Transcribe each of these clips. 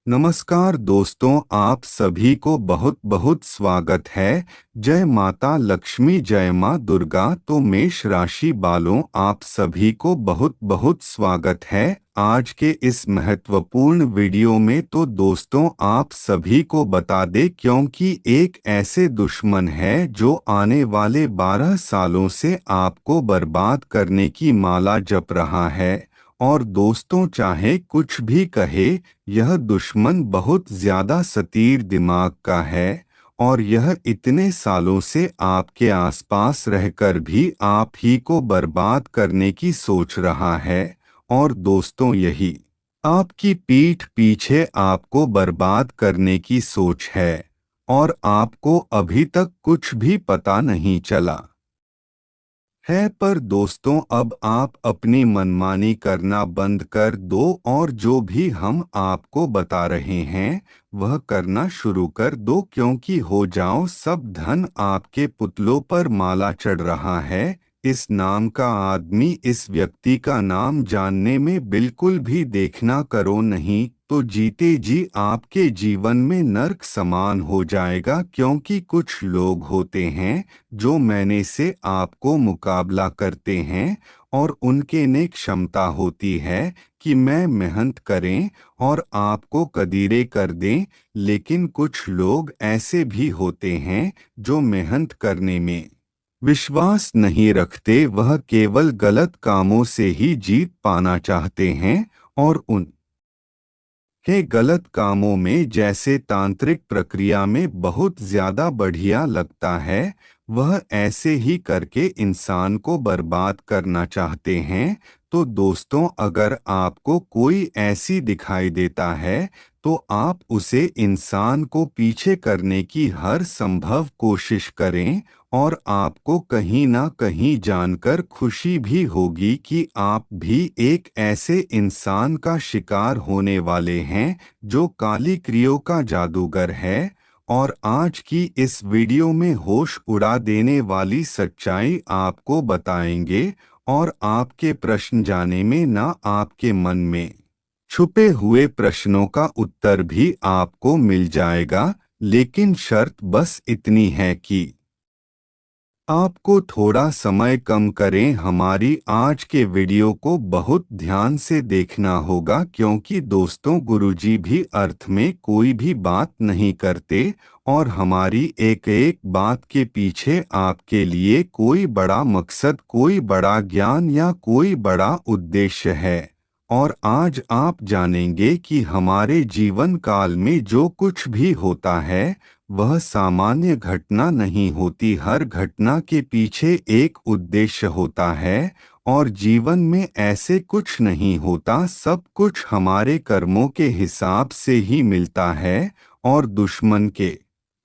नमस्कार दोस्तों, आप सभी को बहुत बहुत स्वागत है। जय माता लक्ष्मी, जय माँ दुर्गा। तो मेष राशि वालों, आप सभी को बहुत बहुत स्वागत है आज के इस महत्वपूर्ण वीडियो में। तो दोस्तों, आप सभी को बता दें, क्योंकि एक ऐसे दुश्मन है जो आने वाले 12 सालों से आपको बर्बाद करने की माला जप रहा है। और दोस्तों, चाहे कुछ भी कहे, यह दुश्मन बहुत ज्यादा सतीर दिमाग का है और यह इतने सालों से आपके आसपास रहकर भी आप ही को बर्बाद करने की सोच रहा है। और दोस्तों, यही आपकी पीठ पीछे आपको बर्बाद करने की सोच है और आपको अभी तक कुछ भी पता नहीं चला है। पर दोस्तों, अब आप अपनी मनमानी करना बंद कर दो और जो भी हम आपको बता रहे हैं वह करना शुरू कर दो, क्योंकि हो जाओ सब धन आपके पुतलों पर माला चढ़ रहा है। इस नाम का आदमी, इस व्यक्ति का नाम जानने में बिल्कुल भी देखना करो नहीं, तो जीते जी आपके जीवन में नर्क समान हो जाएगा। क्योंकि कुछ लोग होते हैं जो मैंने से आपको मुकाबला करते हैं और उनके ने क्षमता होती है कि मैं मेहनत करें और आपको कदीरे कर दें। लेकिन कुछ लोग ऐसे भी होते हैं जो मेहनत करने में विश्वास नहीं रखते, वह केवल गलत कामों से ही जीत पाना चाहते हैं। और उन के गलत कामों में, जैसे तांत्रिक प्रक्रिया में बहुत ज्यादा बढ़िया लगता है, वह ऐसे ही करके इंसान को बर्बाद करना चाहते हैं। तो दोस्तों, अगर आपको कोई ऐसी दिखाई देता है तो आप उसे इंसान को पीछे करने की हर संभव कोशिश करें। और आपको कहीं ना कहीं जानकर खुशी भी होगी कि आप भी एक ऐसे इंसान का शिकार होने वाले हैं जो काली क्रियों का जादूगर है। और आज की इस वीडियो में होश उड़ा देने वाली सच्चाई आपको बताएंगे और आपके प्रश्न जाने में ना आपके मन में छुपे हुए प्रश्नों का उत्तर भी आपको मिल जाएगा। लेकिन शर्त बस इतनी है कि आपको थोड़ा समय कम करें। हमारी आज के वीडियो को बहुत ध्यान से देखना होगा, क्योंकि दोस्तों, गुरुजी भी अर्थ में कोई भी बात नहीं करते और हमारी एक एक बात के पीछे आपके लिए कोई बड़ा मकसद, कोई बड़ा ज्ञान या कोई बड़ा उद्देश्य है। और आज आप जानेंगे कि हमारे जीवन काल में जो कुछ भी होता है वह सामान्य घटना नहीं होती। हर घटना के पीछे एक उद्देश्य होता है और जीवन में ऐसे कुछ नहीं होता, सब कुछ हमारे कर्मों के हिसाब से ही मिलता है। और दुश्मन के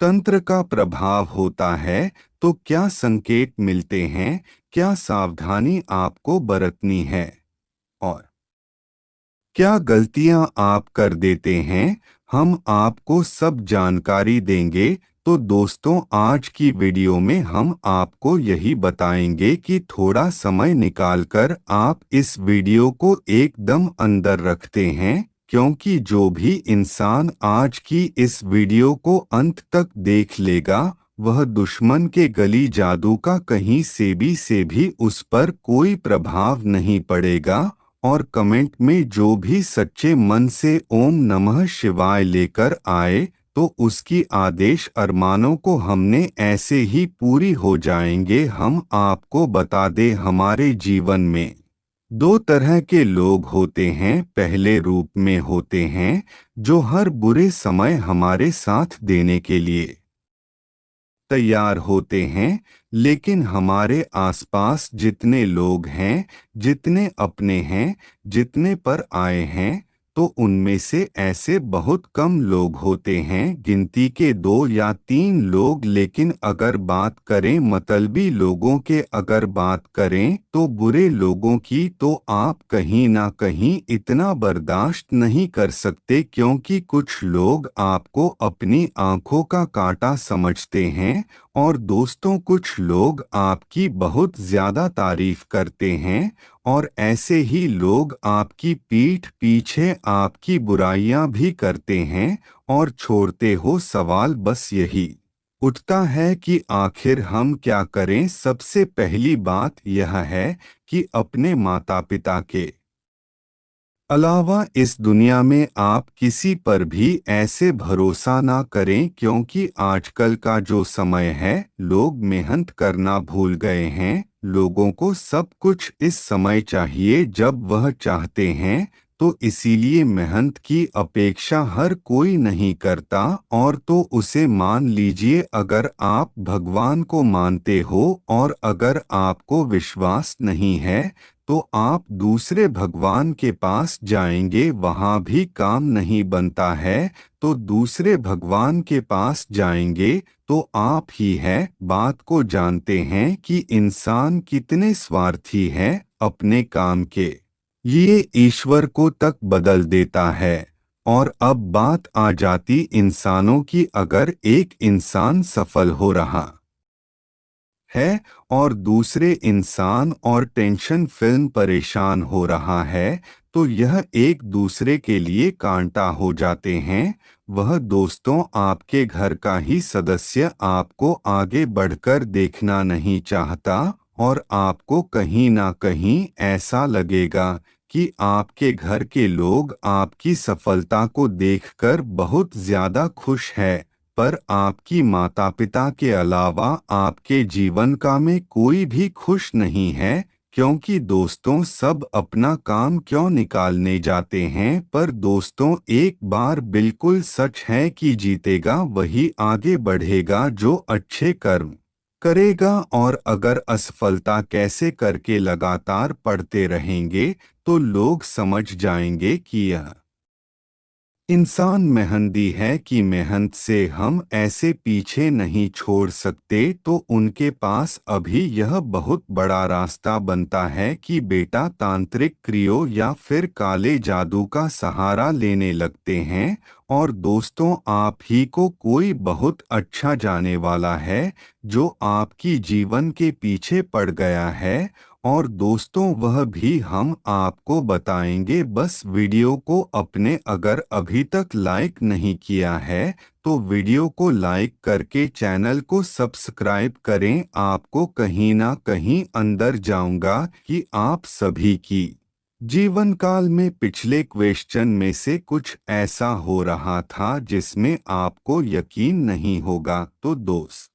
तंत्र का प्रभाव होता है तो क्या संकेत मिलते हैं, क्या सावधानी आपको बरतनी है और क्या गलतियां आप कर देते हैं, हम आपको सब जानकारी देंगे। तो दोस्तों, आज की वीडियो में हम आपको यही बताएंगे कि थोड़ा समय निकालकर आप इस वीडियो को एकदम अंदर रखते हैं, क्योंकि जो भी इंसान आज की इस वीडियो को अंत तक देख लेगा वह दुश्मन के गली जादू का कहीं से भी उस पर कोई प्रभाव नहीं पड़ेगा। और कमेंट में जो भी सच्चे मन से ओम नमः शिवाय लेकर आए तो उसकी आदेश अरमानों को हमने ऐसे ही पूरी हो जाएंगे। हम आपको बता दें, हमारे जीवन में दो तरह के लोग होते हैं। पहले रूप में होते हैं जो हर बुरे समय हमारे साथ देने के लिए तैयार होते हैं। लेकिन हमारे आसपास जितने लोग हैं, जितने अपने हैं, जितने पर आए हैं, तो उनमें से ऐसे बहुत कम लोग होते हैं, गिनती के 2 या 3 लोग। लेकिन अगर बात करें मतलबी लोगों के, अगर बात करें तो बुरे लोगों की, तो आप कहीं ना कहीं इतना बर्दाश्त नहीं कर सकते, क्योंकि कुछ लोग आपको अपनी आंखों का कांटा समझते हैं। और दोस्तों, कुछ लोग आपकी बहुत ज्यादा तारीफ करते हैं और ऐसे ही लोग आपकी पीठ पीछे आपकी बुराइयां भी करते हैं और छोड़ते हो। सवाल बस यही उठता है कि आखिर हम क्या करें। सबसे पहली बात यह है कि अपने माता पिता के अलावा इस दुनिया में आप किसी पर भी ऐसे भरोसा ना करें, क्योंकि आजकल का जो समय है लोग मेहनत करना भूल गए हैं। लोगों को सब कुछ इस समय चाहिए जब वह चाहते हैं, तो इसीलिए मेहनत की अपेक्षा हर कोई नहीं करता। और तो उसे मान लीजिए, अगर आप भगवान को मानते हो और अगर आपको विश्वास नहीं है तो आप दूसरे भगवान के पास जाएंगे, वहां भी काम नहीं बनता है तो दूसरे भगवान के पास जाएंगे। तो आप ही है बात को जानते हैं कि इंसान कितने स्वार्थी है, अपने काम के ये ईश्वर को तक बदल देता है। और अब बात आ जाती इंसानों की, अगर एक इंसान सफल हो रहा है और दूसरे इंसान और टेंशन फिल्म परेशान हो रहा है, तो यह एक दूसरे के लिए कांटा हो जाते हैं। वह दोस्तों आपके घर का ही सदस्य आपको आगे बढ़कर देखना नहीं चाहता, और आपको कहीं ना कहीं ऐसा लगेगा कि आपके घर के लोग आपकी सफलता को देखकर बहुत ज्यादा खुश है, पर आपकी माता पिता के अलावा आपके जीवन का में कोई भी खुश नहीं है। क्योंकि दोस्तों सब अपना काम क्यों निकालने जाते हैं, पर दोस्तों एक बार बिल्कुल सच है कि जीतेगा वही आगे बढ़ेगा जो अच्छे कर्म करेगा। और अगर असफलता कैसे करके लगातार पढ़ते रहेंगे तो लोग समझ जाएंगे कि यह इंसान मेहनती है, कि मेहनत से हम ऐसे पीछे नहीं छोड़ सकते। तो उनके पास अभी यह बहुत बड़ा रास्ता बनता है कि बेटा तांत्रिक क्रियो या फिर काले जादू का सहारा लेने लगते हैं। और दोस्तों आप ही को कोई बहुत अच्छा जाने वाला है जो आपकी जीवन के पीछे पड़ गया है। और दोस्तों वह भी हम आपको बताएंगे। बस वीडियो को अपने अगर अभी तक लाइक नहीं किया है तो वीडियो को लाइक करके चैनल को सब्सक्राइब करें। आपको कहीं ना कहीं अंदर जाऊंगा कि आप सभी की जीवन काल में पिछले क्वेश्चन में से कुछ ऐसा हो रहा था जिसमें आपको यकीन नहीं होगा। तो दोस्त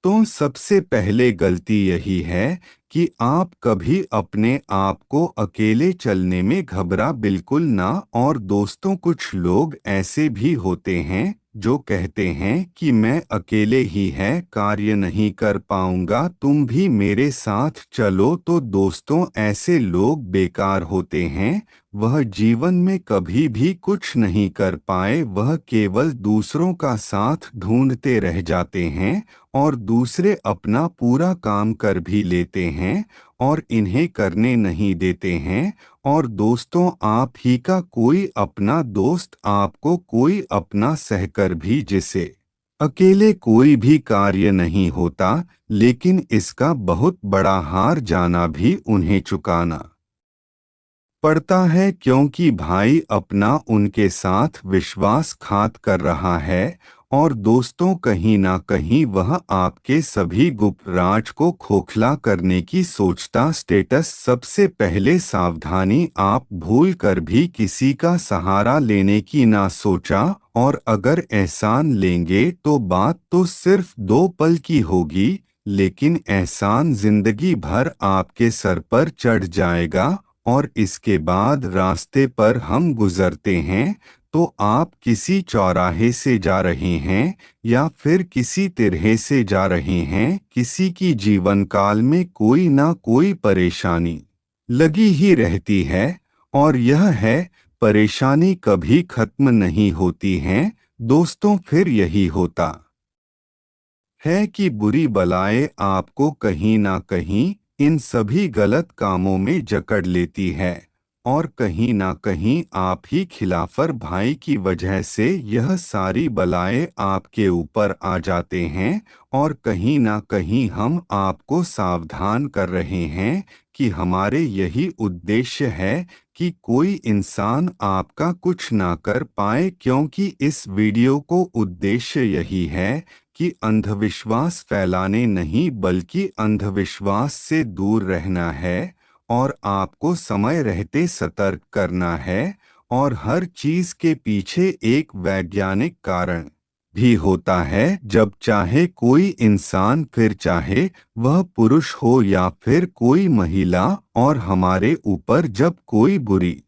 तो सबसे पहले गलती यही है कि आप कभी अपने आप को अकेले चलने में घबरा बिल्कुल ना। और दोस्तों कुछ लोग ऐसे भी होते हैं जो कहते हैं कि मैं अकेले ही है कार्य नहीं कर पाऊंगा, तुम भी मेरे साथ चलो। तो दोस्तों ऐसे लोग बेकार होते हैं, वह जीवन में कभी भी कुछ नहीं कर पाए, वह केवल दूसरों का साथ ढूंढते रह जाते हैं और दूसरे अपना पूरा काम कर भी लेते हैं और इन्हें करने नहीं देते हैं। और दोस्तों आप ही का कोई अपना दोस्त आपको कोई अपना सहकर भी, जिसे अकेले कोई भी कार्य नहीं होता, लेकिन इसका बहुत बड़ा हार जाना भी उन्हें चुकाना पड़ता है, क्योंकि भाई अपना उनके साथ विश्वासघात कर रहा है। और दोस्तों कहीं ना कहीं वह आपके सभी गुप्त राज को खोखला करने की सोचता। स्टेटस सबसे पहले सावधानी, आप भूल कर भी किसी का सहारा लेने की ना सोचा। और अगर एहसान लेंगे तो बात तो सिर्फ 2 पल की होगी, लेकिन एहसान जिंदगी भर आपके सर पर चढ़ जाएगा। और इसके बाद रास्ते पर हम गुजरते हैं तो आप किसी चौराहे से जा रहे हैं या फिर किसी तिरहे से जा रहे हैं, किसी की जीवन काल में कोई ना कोई परेशानी लगी ही रहती है। और यह है परेशानी कभी खत्म नहीं होती है। दोस्तों फिर यही होता है कि बुरी बलाएं आपको कहीं ना कहीं इन सभी गलत कामों में जकड़ लेती है, और कहीं ना कहीं आप ही खिलाफर भाई की वजह से यह सारी बलाएं आपके ऊपर आ जाते हैं। और कहीं ना कहीं हम आपको सावधान कर रहे हैं कि हमारे यही उद्देश्य है कि कोई इंसान आपका कुछ ना कर पाए, क्योंकि इस वीडियो को उद्देश्य यही है कि अंधविश्वास फैलाने नहीं बल्कि अंधविश्वास से दूर रहना है और आपको समय रहते सतर्क करना है। और हर चीज के पीछे एक वैज्ञानिक कारण भी होता है। जब चाहे कोई इंसान, फिर चाहे वह पुरुष हो या फिर कोई महिला, और हमारे ऊपर जब कोई बुरी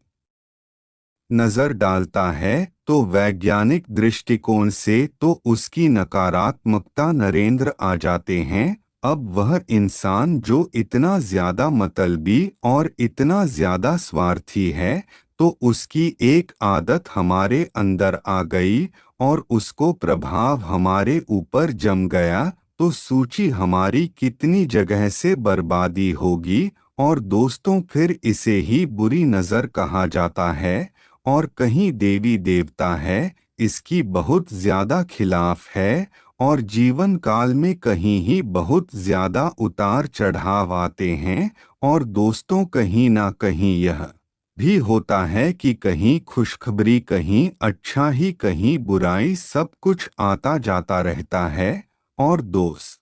नजर डालता है तो वैज्ञानिक दृष्टिकोण से तो उसकी नकारात्मकता नरेंद्र आ जाते हैं। अब वह इंसान जो इतना ज्यादा मतलबी और इतना ज्यादा स्वार्थी है, तो उसकी एक आदत हमारे अंदर आ गई और उसको प्रभाव हमारे ऊपर जम गया, तो सूची हमारी कितनी जगह से बर्बादी होगी। और दोस्तों, फिर इसे ही बुरी नजर कहा जाता है और कहीं देवी देवता है इसकी बहुत ज्यादा खिलाफ है। और जीवन काल में कहीं ही बहुत ज्यादा उतार चढ़ाव आते हैं। और दोस्तों, कहीं ना कहीं यह भी होता है कि कहीं खुशखबरी, कहीं अच्छा ही, कहीं बुराई, सब कुछ आता जाता रहता है। और दोस्त,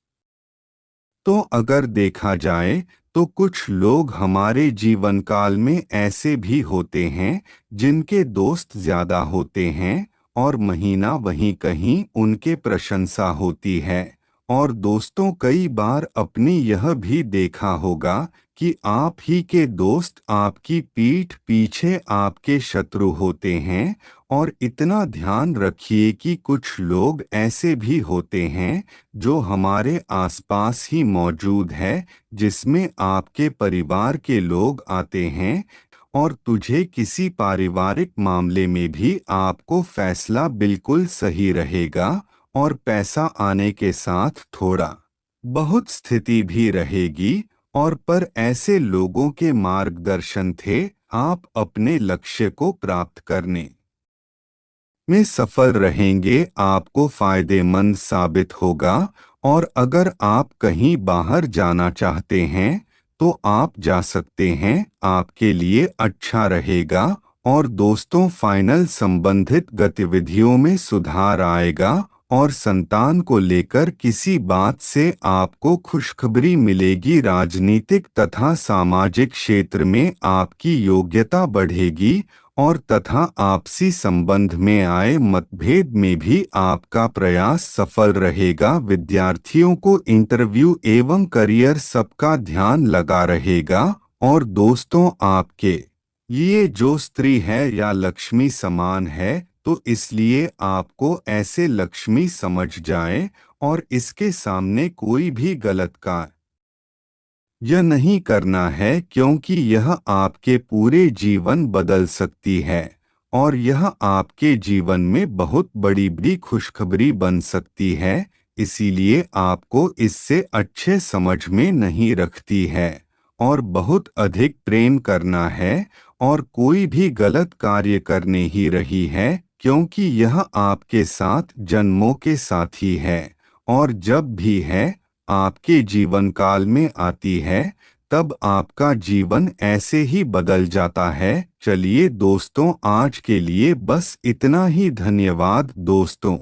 तो अगर देखा जाए तो कुछ लोग हमारे जीवन काल में ऐसे भी होते हैं जिनके दोस्त ज्यादा होते हैं और महीना वहीं कहीं उनके प्रशंसा होती है। और दोस्तों, कई बार अपनी यह भी देखा होगा कि आप ही के दोस्त आपकी पीठ पीछे आपके शत्रु होते हैं। और इतना ध्यान रखिए कि कुछ लोग ऐसे भी होते हैं जो हमारे आसपास ही मौजूद है, जिसमें आपके परिवार के लोग आते हैं और तुझे किसी पारिवारिक मामले में भी आपको फैसला बिल्कुल सही रहेगा और पैसा आने के साथ थोड़ा बहुत स्थिति भी रहेगी। और पर ऐसे लोगों के मार्गदर्शन थे आप अपने लक्ष्य को प्राप्त करने में सफल रहेंगे, आपको फायदेमंद साबित होगा। और अगर आप कहीं बाहर जाना चाहते हैं तो आप जा सकते हैं, आपके लिए अच्छा रहेगा। और दोस्तों, फाइनल संबंधित गतिविधियों में सुधार आएगा और संतान को लेकर किसी बात से आपको खुशखबरी मिलेगी। राजनीतिक तथा सामाजिक क्षेत्र में आपकी योग्यता बढ़ेगी और तथा आपसी संबंध में आए मतभेद में भी आपका प्रयास सफल रहेगा। विद्यार्थियों को इंटरव्यू एवं करियर सबका ध्यान लगा रहेगा। और दोस्तों, आपके ये जो स्त्री है या लक्ष्मी समान है, तो इसलिए आपको ऐसे लक्ष्मी समझ जाए और इसके सामने कोई भी गलत कार्य यह नहीं करना है, क्योंकि यह आपके पूरे जीवन बदल सकती है और यह आपके जीवन में बहुत बड़ी भी खुशखबरी बन सकती है। इसीलिए आपको इससे अच्छे समझ में नहीं रखती है और बहुत अधिक प्रेम करना है और कोई भी गलत कार्य करने ही रही है, क्योंकि यह आपके साथ जन्मों के साथी है और जब भी है आपके जीवन काल में आती है तब आपका जीवन ऐसे ही बदल जाता है। चलिए दोस्तों, आज के लिए बस इतना ही। धन्यवाद दोस्तों।